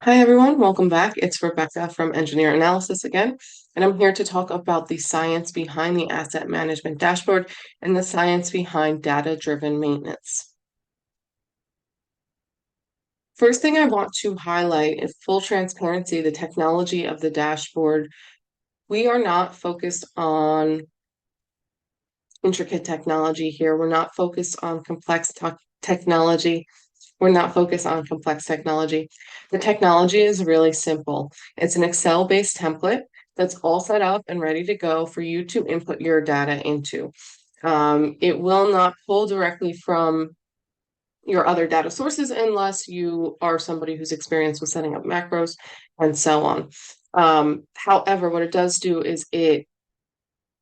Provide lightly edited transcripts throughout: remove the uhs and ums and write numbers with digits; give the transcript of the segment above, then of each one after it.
Hi everyone, welcome back. It's Rebecca from Engineer Analysis again, and I'm here to talk about the science behind the asset management dashboard and the science behind data-driven maintenance. First thing I want to highlight is full transparency, the technology of the dashboard. We are not focused on intricate technology here. We're not focused on complex technology. We're not focused on complex technology. The technology is really simple. It's an Excel-based template that's all set up and ready to go for you to input your data into. It will not pull directly from your other data sources unless you are somebody who's experienced with setting up macros and so on. However, what it does do is it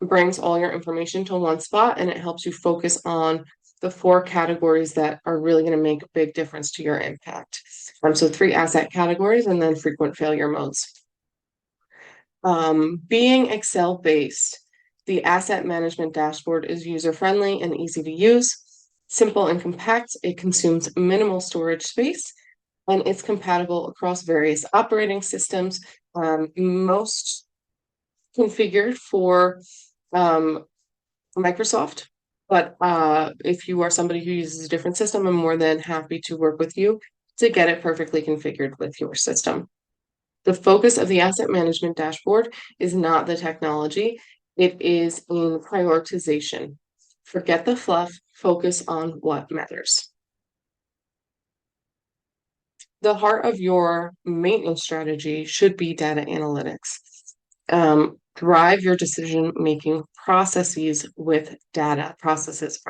brings all your information to one spot and it helps you focus on the four categories that are really going to make a big difference to your impact. So 3 asset categories and then frequent failure modes. Being Excel based, the asset management dashboard is user-friendly and easy to use, simple and compact. It consumes minimal storage space and it's compatible across various operating systems, most configured for Microsoft. But if you are somebody who uses a different system, I'm more than happy to work with you to get it perfectly configured with your system. The focus of the asset management dashboard is not the technology, it is in prioritization. Forget the fluff, focus on what matters. The heart of your maintenance strategy should be data analytics. Drive your decision-making processes with data, processes.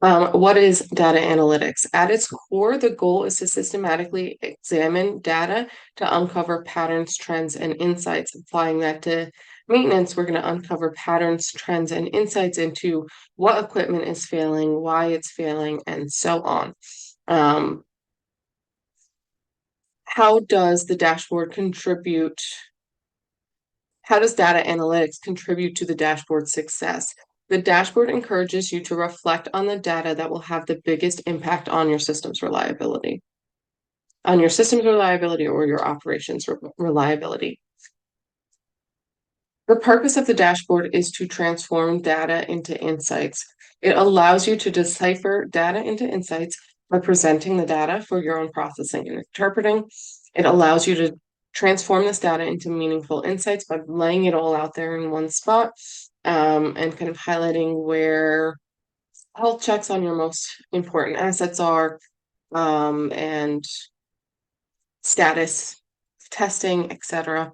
What is data analytics? At its core, the goal is to systematically examine data to uncover patterns, trends, and insights. Applying that to maintenance, we're going to uncover patterns, trends, and insights into what equipment is failing, why it's failing, and so on. How does the dashboard contribute? How does data analytics contribute to the dashboard success? The dashboard encourages you to reflect on the data that will have the biggest impact on your system's reliability, or your operations reliability. The purpose of the dashboard is to transform data into insights. It allows you to decipher data into insights by presenting the data for your own processing and interpreting. It allows you to transform this data into meaningful insights by laying it all out there in one spot, and kind of highlighting where health checks on your most important assets are, and status testing, etc.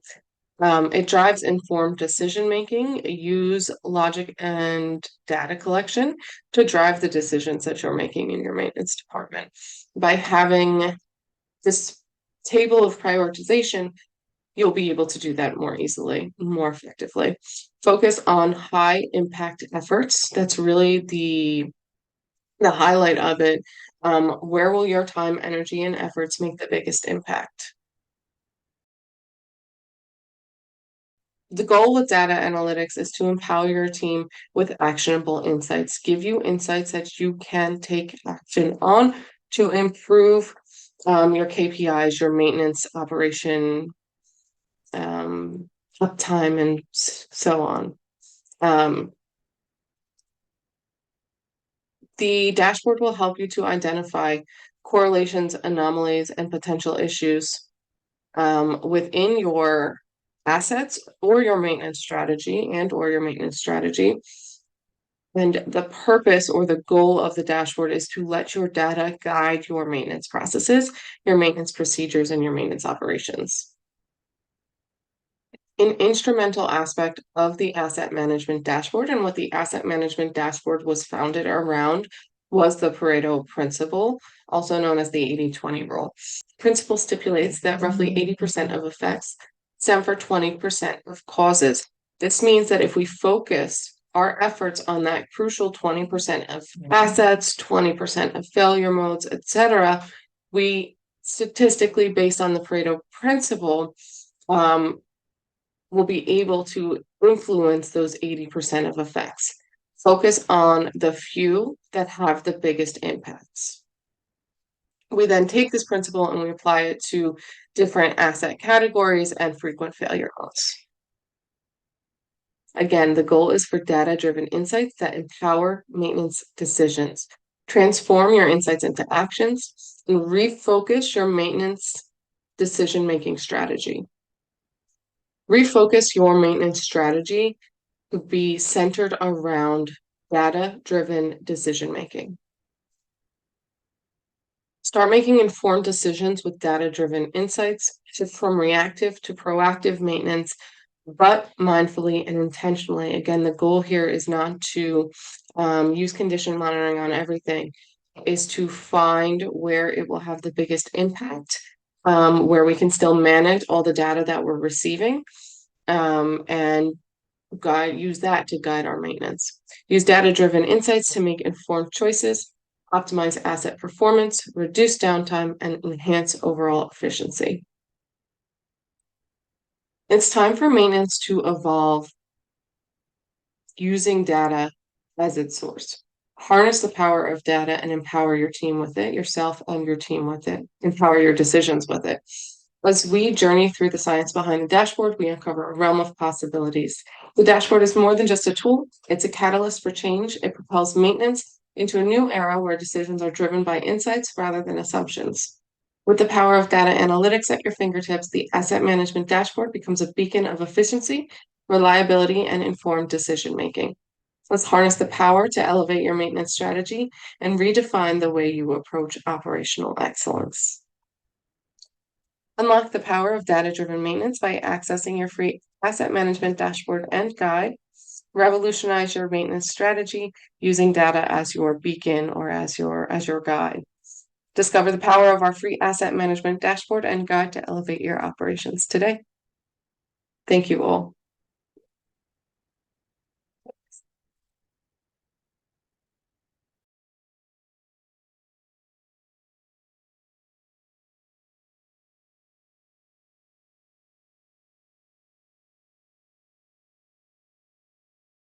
It drives informed decision-making. Use logic and data collection to drive the decisions that you're making in your maintenance department. By having this table of prioritization, you'll be able to do that more easily, more effectively. Focus on high impact efforts. That's really the highlight of it. Where will your time, energy, and efforts make the biggest impact? The goal with data analytics is to empower your team with actionable insights, give you insights that you can take action on to improve your KPIs, your maintenance operation, uptime, and so on. The dashboard will help you to identify correlations, anomalies, and potential issues within your assets or your maintenance strategy and the purpose or the goal of the dashboard is to let your data guide your maintenance processes, your maintenance procedures, and your maintenance operations. An instrumental aspect of the asset management dashboard and what the asset management dashboard was founded around was the Pareto Principle, also known as the 80-20 rule. Principle stipulates that roughly 80% of effects stem from 20% of causes. This means that if we focus our efforts on that crucial 20% of assets, 20% of failure modes, etc., we statistically, based on the Pareto Principle, will be able to influence those 80% of effects. Focus on the few that have the biggest impacts. We then take this principle and we apply it to different asset categories and frequent failure modes. Again, the goal is for data-driven insights that empower maintenance decisions. Transform your insights into actions and refocus your maintenance decision-making strategy. Refocus your maintenance strategy to be centered around data-driven decision-making. Start making informed decisions with data-driven insights, shift from reactive to proactive maintenance, but mindfully and intentionally. Again, the goal here is not to use condition monitoring on everything, is to find where it will have the biggest impact, where we can still manage all the data that we're receiving, and use that to guide our maintenance. Use data-driven insights to make informed choices, optimize asset performance, reduce downtime, and enhance overall efficiency. It's time for maintenance to evolve using data as its source. Harness the power of data and empower your team with it, yourself and your team with it. Empower your decisions with it. As we journey through the science behind the dashboard, we uncover a realm of possibilities. The dashboard is more than just a tool. It's a catalyst for change. It propels maintenance into a new era where decisions are driven by insights rather than assumptions. With the power of data analytics at your fingertips, the asset management dashboard becomes a beacon of efficiency, reliability, and informed decision-making. Let's harness the power to elevate your maintenance strategy and redefine the way you approach operational excellence. Unlock the power of data-driven maintenance by accessing your free asset management dashboard and guide. Revolutionize your maintenance strategy using data as your beacon or as your guide. Discover the power of our free asset management dashboard and guide to elevate your operations today. Thank you all.